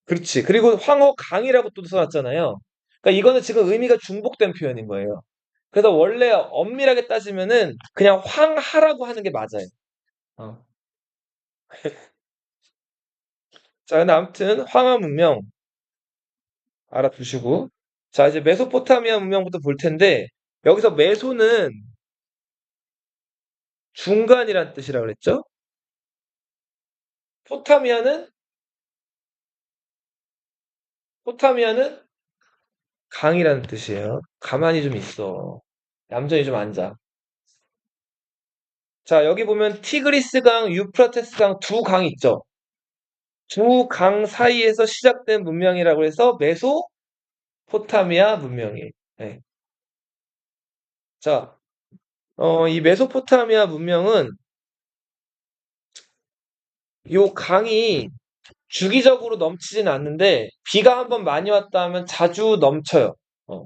그렇지. 그리고 황허 강이라고 또 써놨잖아요. 그러니까 이거는 지금 의미가 중복된 표현인 거예요. 그래서 원래 엄밀하게 따지면은 그냥 황하라고 하는 게 맞아요. 어. 자, 근데 아무튼 황하 문명 알아두시고 자, 이제 메소포타미아 문명부터 볼 텐데 여기서 메소는 중간이란 뜻이라 그랬죠? 포타미아는 포타미아는 강이라는 뜻이에요. 가만히 좀 있어. 얌전히 좀 앉아. 자, 여기 보면 티그리스강, 유프라테스강 두 강이 있죠. 두 강 사이에서 시작된 문명이라고 해서 메소포타미아 문명이에요. 네. 자, 이 메소포타미아 문명은 요 강이 주기적으로 넘치진 않는데 비가 한번 많이 왔다 하면 자주 넘쳐요. 어,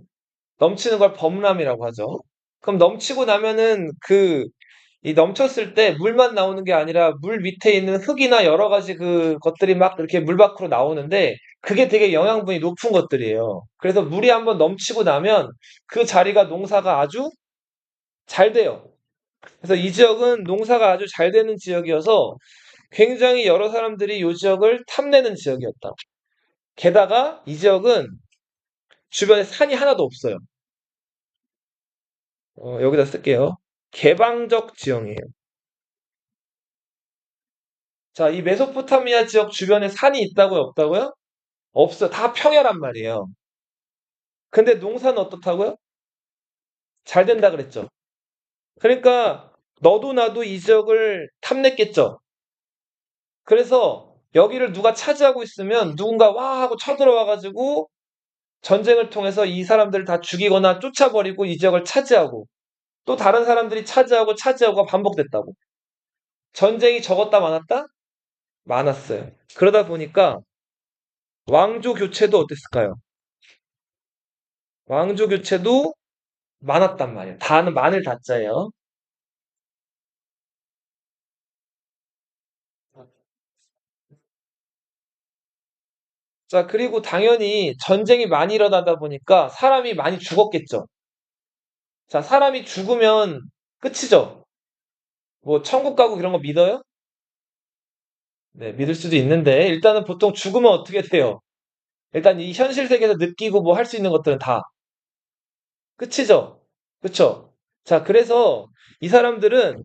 넘치는 걸 범람이라고 하죠. 그럼 넘치고 나면은 이 넘쳤을 때 물만 나오는 게 아니라 물 밑에 있는 흙이나 여러 가지 그 것들이 막 이렇게 물 밖으로 나오는데 그게 되게 영양분이 높은 것들이에요. 그래서 물이 한번 넘치고 나면 그 자리가 농사가 아주 잘 돼요. 그래서 이 지역은 농사가 아주 잘 되는 지역이어서 굉장히 여러 사람들이 이 지역을 탐내는 지역이었다. 게다가 이 지역은 주변에 산이 하나도 없어요. 여기다 쓸게요. 개방적 지형이에요. 자, 이 메소포타미아 지역 주변에 산이 있다고요? 없다고요? 없어. 다 평야란 말이에요. 근데 농사는 어떻다고요? 잘 된다 그랬죠. 그러니까 너도 나도 이 지역을 탐냈겠죠. 그래서 여기를 누가 차지하고 있으면 누군가 와 하고 쳐들어와가지고 전쟁을 통해서 이 사람들을 다 죽이거나 쫓아버리고 이 지역을 차지하고 또 다른 사람들이 차지하고가 반복됐다고. 전쟁이 적었다 많았다? 많았어요. 그러다 보니까 왕조 교체도 어땠을까요? 왕조 교체도 많았단 말이에요. 다는 마늘 다자예요. 자, 그리고 당연히 전쟁이 많이 일어나다 보니까 사람이 많이 죽었겠죠. 자, 사람이 죽으면 끝이죠. 뭐 천국 가고 그런 거 믿어요? 네, 믿을 수도 있는데 일단은 보통 죽으면 어떻게 돼요? 일단 이 현실 세계에서 느끼고 뭐 할 수 있는 것들은 다 끝이죠. 그쵸? 자, 그래서 이 사람들은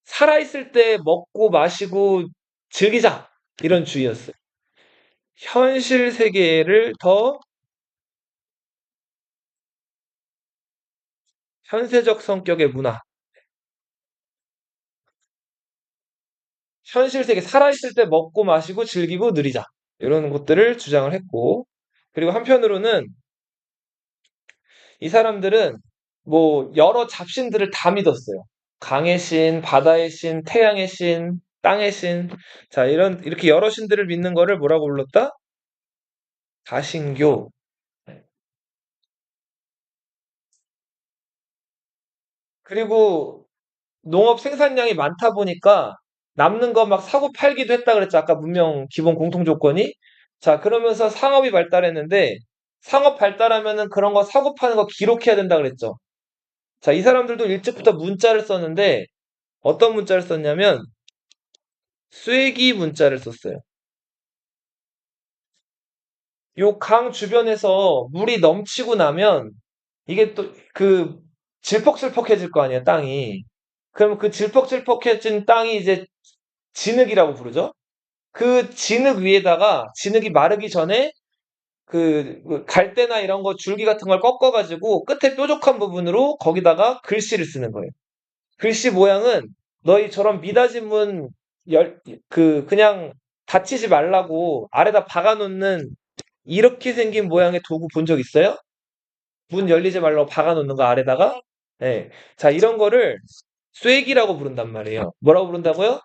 살아있을 때 먹고 마시고 즐기자. 이런 주의였어요. 현실 세계를 더 현세적 성격의 문화. 현실 세계 살아있을 때 먹고 마시고 즐기고 누리자. 이런 것들을 주장을 했고, 그리고 한편으로는 이 사람들은 뭐 여러 잡신들을 다 믿었어요. 강의 신, 바다의 신, 태양의 신, 땅의 신. 자, 이렇게 여러 신들을 믿는 거를 뭐라고 불렀다? 다신교. 그리고 농업 생산량이 많다 보니까 남는 거 막 사고 팔기도 했다 그랬죠. 아까 문명 기본 공통 조건이. 자, 그러면서 상업이 발달했는데 상업 발달하면은 그런 거 사고 파는 거 기록해야 된다 그랬죠. 자, 이 사람들도 일찍부터 문자를 썼는데 어떤 문자를 썼냐면 쇠기 문자를 썼어요. 요 강 주변에서 물이 넘치고 나면 이게 또 그 질퍽질퍽해질 거 아니에요, 땅이. 그럼 그 질퍽질퍽해진 땅이 이제 진흙이라고 부르죠. 그 진흙 위에다가 진흙이 마르기 전에 그 갈대나 이런 거 줄기 같은 걸 꺾어가지고 끝에 뾰족한 부분으로 거기다가 글씨를 쓰는 거예요. 글씨 모양은 너희 저런 미닫이 문 그냥 닫히지 말라고 아래다 박아놓는 이렇게 생긴 모양의 도구 본 적 있어요? 문 열리지 말라고 박아놓는 거 아래다가? 네. 자, 이런 거를 쐐기라고 부른단 말이에요. 뭐라고 부른다고요?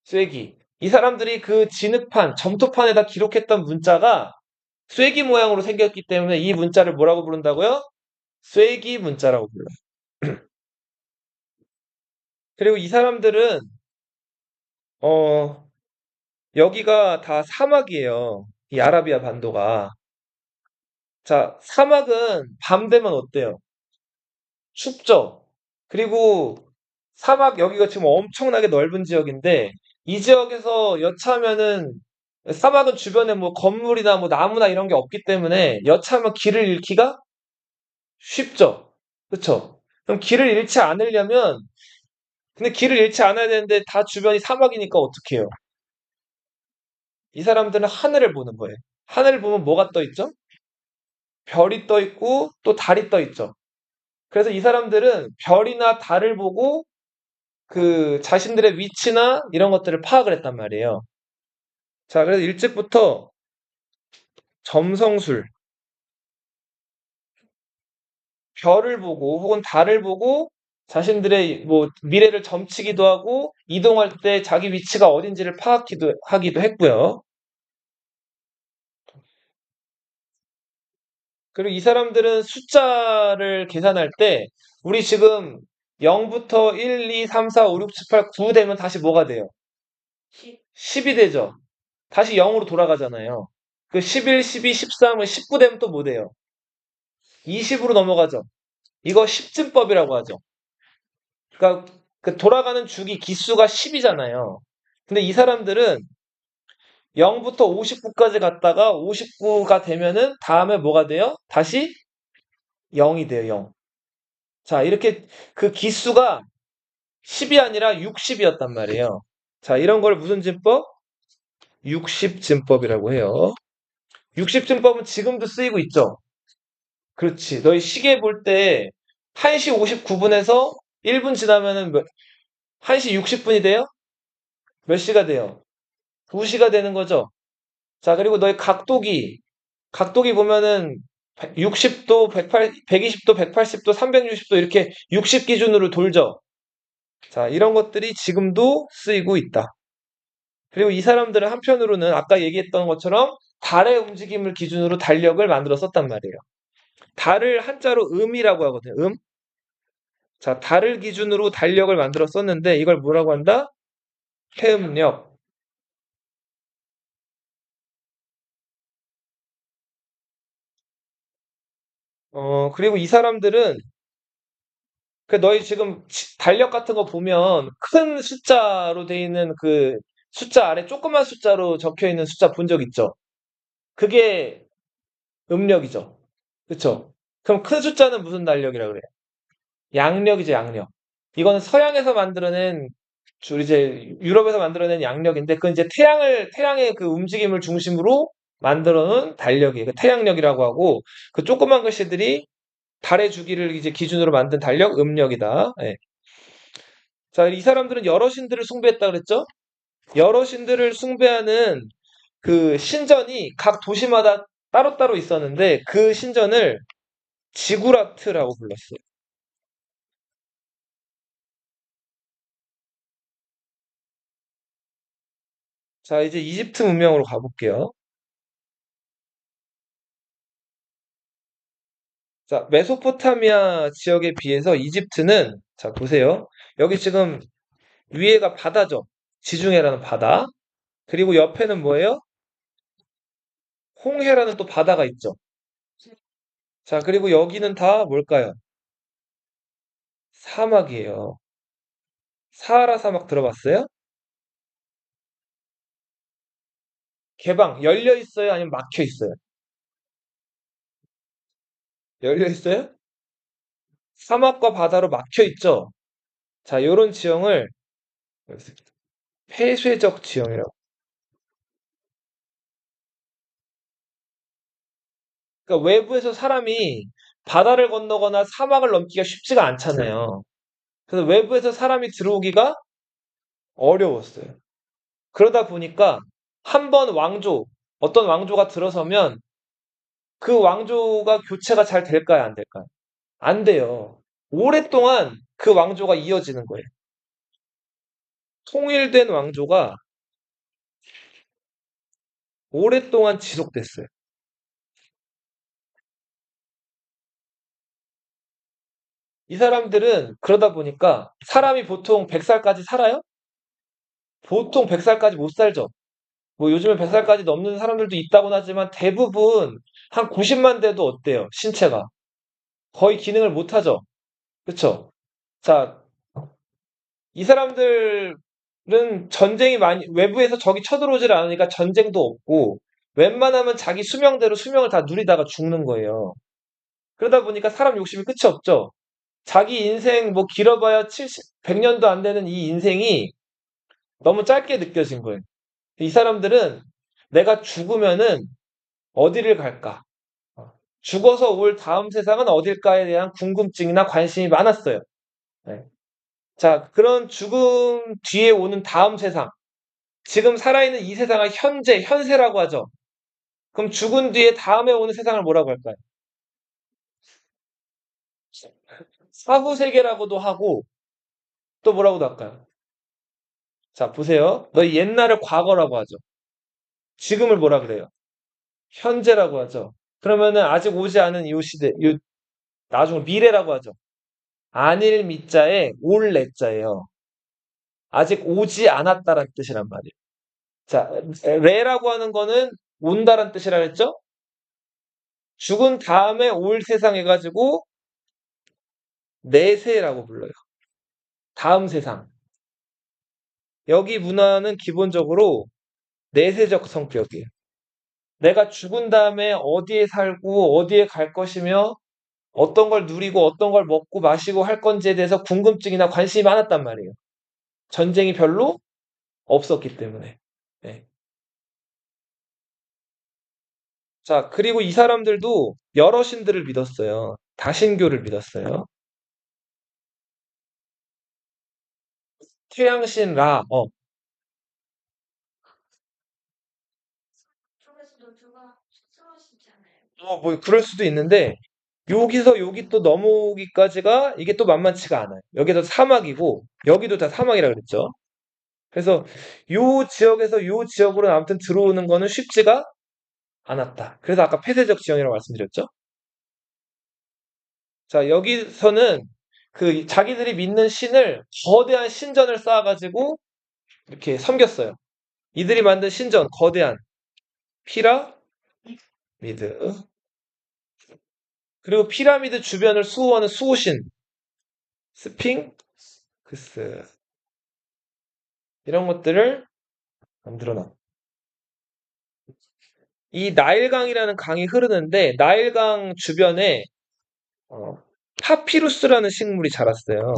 쐐기. 이 사람들이 그 진흙판, 점토판에다 기록했던 문자가 쐐기 모양으로 생겼기 때문에 이 문자를 뭐라고 부른다고요? 쐐기 문자라고 불러요. 그리고 이 사람들은 어 여기가 다 사막이에요. 이 아라비아 반도가. 자, 사막은 밤 되면 어때요? 춥죠? 그리고 사막 여기가 지금 엄청나게 넓은 지역인데 이 지역에서 여차하면은 사막은 주변에 뭐 건물이나 뭐 나무나 이런 게 없기 때문에 여차하면 길을 잃기가 쉽죠. 그쵸? 그럼 길을 잃지 않으려면 근데 길을 잃지 않아야 되는데 다 주변이 사막이니까 어떡해요? 이 사람들은 하늘을 보는 거예요. 하늘을 보면 뭐가 떠 있죠? 별이 떠 있고 또 달이 떠 있죠. 그래서 이 사람들은 별이나 달을 보고 그 자신들의 위치나 이런 것들을 파악을 했단 말이에요. 자, 그래서 일찍부터 점성술, 별을 보고 혹은 달을 보고 자신들의 뭐 미래를 점치기도 하고 이동할 때 자기 위치가 어딘지를 하기도 했고요. 그리고 이 사람들은 숫자를 계산할 때 우리 지금 0부터 1, 2, 3, 4, 5, 6, 7, 8, 9 되면 다시 뭐가 돼요? 10. 10이 되죠. 다시 0으로 돌아가잖아요. 그 11, 12, 13은 19 되면 또 뭐 돼요? 20으로 넘어가죠. 이거 10진법이라고 하죠. 그러니까 그 돌아가는 주기 기수가 10이잖아요. 근데 이 사람들은 0부터 59까지 갔다가 59가 되면은 다음에 뭐가 돼요? 다시 0이 돼요, 0. 자, 이렇게 그 기수가 10이 아니라 60이었단 말이에요. 자, 이런 걸 무슨 진법? 60진법이라고 해요. 60진법은 지금도 쓰이고 있죠? 그렇지. 너희 시계 볼 때 1시 59분에서 1분 지나면은 1시 60분이 돼요? 몇 시가 돼요? 2시가 되는 거죠? 자, 그리고 너희 각도기 보면은 60도, 120도, 180도, 360도 이렇게 60 기준으로 돌죠? 자, 이런 것들이 지금도 쓰이고 있다. 그리고 이 사람들은 한편으로는 아까 얘기했던 것처럼 달의 움직임을 기준으로 달력을 만들어 썼단 말이에요. 달을 한자로 음이라고 하거든요. 음. 자, 달을 기준으로 달력을 만들어 썼는데 이걸 뭐라고 한다? 해음력. 그리고 이 사람들은 그 너희 지금 달력 같은 거 보면 큰 숫자로 돼 있는 그 숫자 아래 조그만 숫자로 적혀 있는 숫자 본 적 있죠? 그게 음력이죠. 그쵸? 그럼 큰 숫자는 무슨 달력이라 그래요? 양력이죠, 양력. 이거는 서양에서 만들어낸 이제 유럽에서 만들어낸 양력인데 그건 이제 태양의 그 움직임을 중심으로 만들어 놓은 달력이에요. 그 태양력이라고 하고 그 조그만 글씨들이 달의 주기를 이제 기준으로 만든 달력 음력이다. 예. 자, 이 사람들은 여러 신들을 숭배했다 그랬죠? 여러 신들을 숭배하는 그 신전이 각 도시마다 따로따로 있었는데 그 신전을 지구라트라고 불렀어요. 자, 이제 이집트 문명으로 가볼게요. 자, 메소포타미아 지역에 비해서 이집트는, 자, 보세요. 여기 지금 위에가 바다죠. 지중해라는 바다. 그리고 옆에는 뭐예요? 홍해라는 또 바다가 있죠. 자, 그리고 여기는 다 뭘까요? 사막이에요. 사하라 사막 들어봤어요? 개방, 열려 있어요? 아니면 막혀 있어요? 열려 있어요? 사막과 바다로 막혀 있죠? 자, 요런 지형을 폐쇄적 지형이라고. 그러니까 외부에서 사람이 바다를 건너거나 사막을 넘기가 쉽지가 않잖아요. 그래서 외부에서 사람이 들어오기가 어려웠어요. 그러다 보니까 한 번 어떤 왕조가 들어서면 그 왕조가 교체가 잘 될까요? 안 될까요? 안 돼요. 오랫동안 그 왕조가 이어지는 거예요. 통일된 왕조가 오랫동안 지속됐어요. 이 사람들은 그러다 보니까 사람이 보통 100살까지 살아요? 보통 100살까지 못 살죠. 뭐 요즘에 100살까지 넘는 사람들도 있다고는 하지만 대부분 한 90만 돼도 어때요? 신체가. 거의 기능을 못 하죠. 그쵸? 자, 이 사람들은 전쟁이 외부에서 적이 쳐들어오질 않으니까 전쟁도 없고, 웬만하면 자기 수명대로 수명을 다 누리다가 죽는 거예요. 그러다 보니까 사람 욕심이 끝이 없죠. 자기 인생 뭐 길어봐야 100년도 안 되는 이 인생이 너무 짧게 느껴진 거예요. 이 사람들은 내가 죽으면은 어디를 갈까? 죽어서 올 다음 세상은 어딜까에 대한 궁금증이나 관심이 많았어요. 네. 자, 그런 죽음 뒤에 오는 다음 세상. 지금 살아있는 이 세상을 현세라고 하죠. 그럼 죽은 뒤에 다음에 오는 세상을 뭐라고 할까요? 사후세계라고도 하고, 또 뭐라고도 할까요? 자, 보세요. 너희 옛날을 과거라고 하죠. 지금을 뭐라 그래요? 현재라고 하죠. 그러면은 아직 오지 않은 이 시대, 나중 미래라고 하죠. 안일 미자에 올 레자예요. 아직 오지 않았다란 뜻이란 말이에요. 자, 레라고 하는 거는 온다란 뜻이라 했죠? 죽은 다음에 올 세상 해가지고 내세라고 불러요. 다음 세상. 여기 문화는 기본적으로 내세적 성격이에요. 내가 죽은 다음에 어디에 살고 어디에 갈 것이며 어떤 걸 누리고 어떤 걸 먹고 마시고 할 건지에 대해서 궁금증이나 관심이 많았단 말이에요. 전쟁이 별로 없었기 때문에. 네. 자, 그리고 이 사람들도 여러 신들을 믿었어요. 다신교를 믿었어요. 태양신 라, 쪽에서도 누가 속상하시지 않아요? 뭐 그럴 수도 있는데 여기서 여기 또 넘어오기까지가 이게 또 만만치가 않아요. 여기도 사막이고 여기도 다 사막이라 그랬죠. 그래서 요 지역에서 요 지역으로 아무튼 들어오는 거는 쉽지가 않았다. 그래서 아까 폐쇄적 지형이라고 말씀드렸죠. 자, 여기서는 그 자기들이 믿는 신을 거대한 신전을 쌓아가지고 이렇게 섬겼어요. 이들이 만든 신전, 거대한 피라미드. 그리고 피라미드 주변을 수호하는 수호신, 스핑크스. 이런 것들을 만들어 놨. 이 나일강이라는 강이 흐르는데 나일강 주변에 어, 파피루스라는 식물이 자랐어요.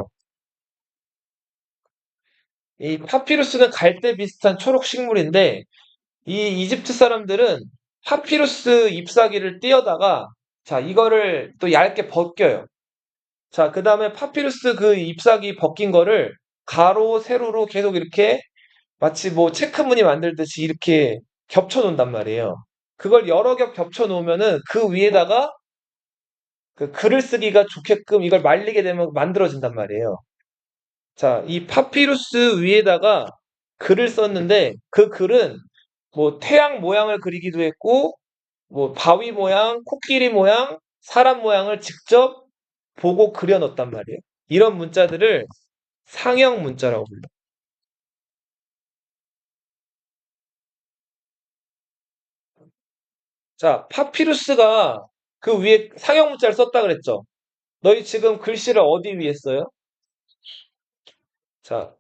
이 파피루스는 갈대 비슷한 초록 식물인데 이 이집트 사람들은 파피루스 잎사귀를 띄어다가 자 이거를 또 얇게 벗겨요. 자 그다음에 파피루스 그 잎사귀 벗긴 거를 가로 세로로 계속 이렇게 마치 뭐 체크무늬 만들듯이 이렇게 겹쳐 놓는단 말이에요. 그걸 여러 겹 겹쳐 놓으면은 그 위에다가 그 글을 쓰기가 좋게끔 이걸 말리게 되면 만들어진단 말이에요. 자, 이 파피루스 위에다가 글을 썼는데 그 글은 뭐 태양 모양을 그리기도 했고 뭐 바위 모양, 코끼리 모양, 사람 모양을 직접 보고 그려 넣었단 말이에요. 이런 문자들을 상형 문자라고 불러요. 자, 파피루스가 그 위에 상형 문자를 썼다 그랬죠. 너희 지금 글씨를 어디 위에 써요? 자,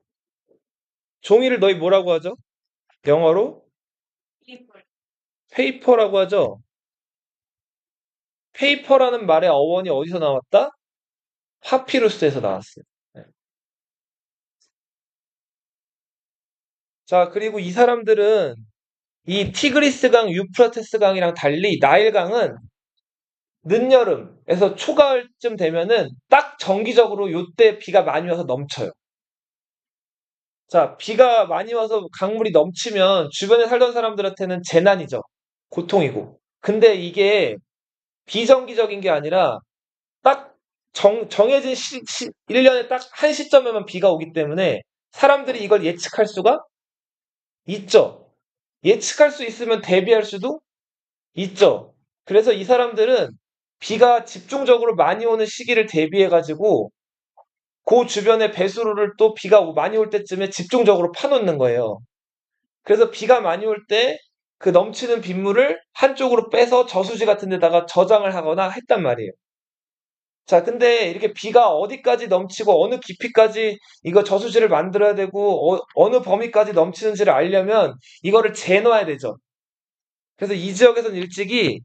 종이를 너희 뭐라고 하죠? 영어로 이불. 페이퍼라고 하죠. 페이퍼라는 말의 어원이 어디서 나왔다? 파피루스에서 나왔어요. 네. 자, 그리고 이 사람들은 이 티그리스강, 유프라테스강이랑 달리 나일강은 늦여름에서 초가을쯤 되면은 딱 정기적으로 요때 비가 많이 와서 넘쳐요. 자, 비가 많이 와서 강물이 넘치면 주변에 살던 사람들한테는 재난이죠. 고통이고. 근데 이게 비정기적인 게 아니라 딱 정해진 1년에 딱 한 시점에만 비가 오기 때문에 사람들이 이걸 예측할 수가 있죠. 예측할 수 있으면 대비할 수도 있죠. 그래서 이 사람들은 비가 집중적으로 많이 오는 시기를 대비해가지고 그 주변에 배수로를 또 비가 많이 올 때쯤에 집중적으로 파놓는 거예요. 그래서 비가 많이 올 때 그 넘치는 빗물을 한쪽으로 빼서 저수지 같은 데다가 저장을 하거나 했단 말이에요. 자, 근데 이렇게 비가 어디까지 넘치고 어느 깊이까지 이거 저수지를 만들어야 되고 어느 범위까지 넘치는지를 알려면 이거를 재놔야 되죠. 그래서 이 지역에서는 일찍이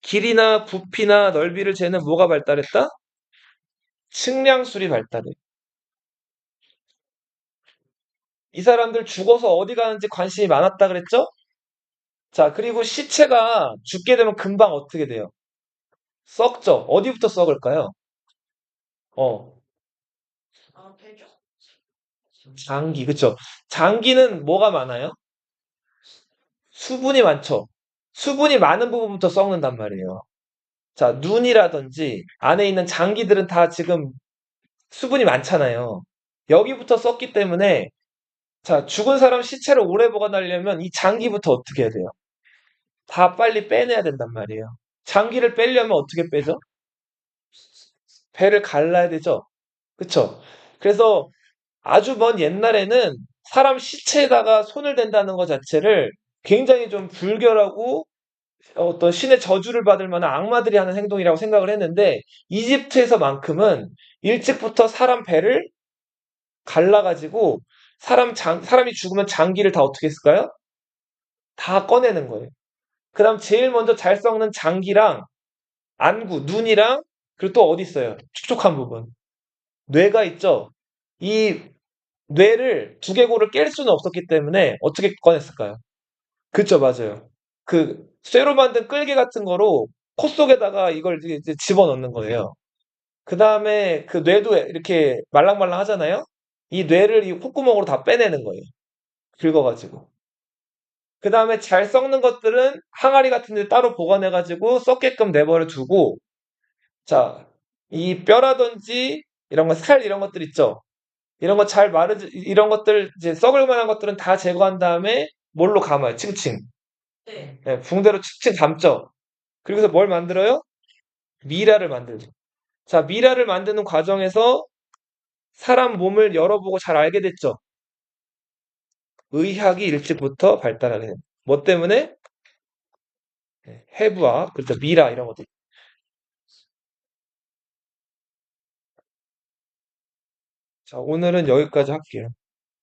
길이나 부피나 넓이를 재는 뭐가 발달했다? 측량술이 발달해. 이 사람들 죽어서 어디 가는지 관심이 많았다 그랬죠? 자, 그리고 시체가 죽게 되면 금방 어떻게 돼요? 썩죠. 어디부터 썩을까요? 어, 배죠? 장기, 그쵸? 장기는 뭐가 많아요? 수분이 많죠. 수분이 많은 부분부터 썩는단 말이에요. 자, 눈이라든지 안에 있는 장기들은 다 지금 수분이 많잖아요. 여기부터 썩기 때문에 자, 죽은 사람 시체를 오래 보관하려면 이 장기부터 어떻게 해야 돼요? 다 빨리 빼내야 된단 말이에요. 장기를 빼려면 어떻게 빼죠? 배를 갈라야 되죠. 그쵸? 그래서 아주 먼 옛날에는 사람 시체에다가 손을 댄다는 것 자체를 굉장히 좀 불결하고 어떤 신의 저주를 받을 만한 악마들이 하는 행동이라고 생각을 했는데 이집트에서만큼은 일찍부터 사람 배를 갈라가지고 사람이 죽으면 장기를 다 어떻게 했을까요? 다 꺼내는 거예요. 그 다음 제일 먼저 잘 썩는 장기랑 안구, 눈이랑 그리고 또 어디 있어요? 촉촉한 부분. 뇌가 있죠? 이 뇌를 두개골을 깰 수는 없었기 때문에 어떻게 꺼냈을까요? 그쵸, 맞아요. 그 쇠로 만든 끌개 같은 거로 코 속에다가 이걸 이제 집어넣는 거예요. 그 다음에 그 뇌도 이렇게 말랑말랑 하잖아요? 이 뇌를 이 콧구멍으로 다 빼내는 거예요. 긁어가지고. 그 다음에 잘 썩는 것들은 항아리 같은 데 따로 보관해가지고 썩게끔 내버려 두고, 자, 이 뼈라든지 이런 거, 살 이런 것들 있죠? 이런 거 잘 이런 것들, 이제 썩을 만한 것들은 다 제거한 다음에 뭘로 감아요? 층층. 네. 네, 붕대로 층층 감죠? 그리고서 뭘 만들어요? 미라를 만들죠. 자, 미라를 만드는 과정에서 사람 몸을 열어보고 잘 알게 됐죠? 의학이 일찍부터 발달하게 됩니다. 뭐 때문에? 해부학, 그렇죠. 미라 이런 것들. 자, 오늘은 여기까지 할게요.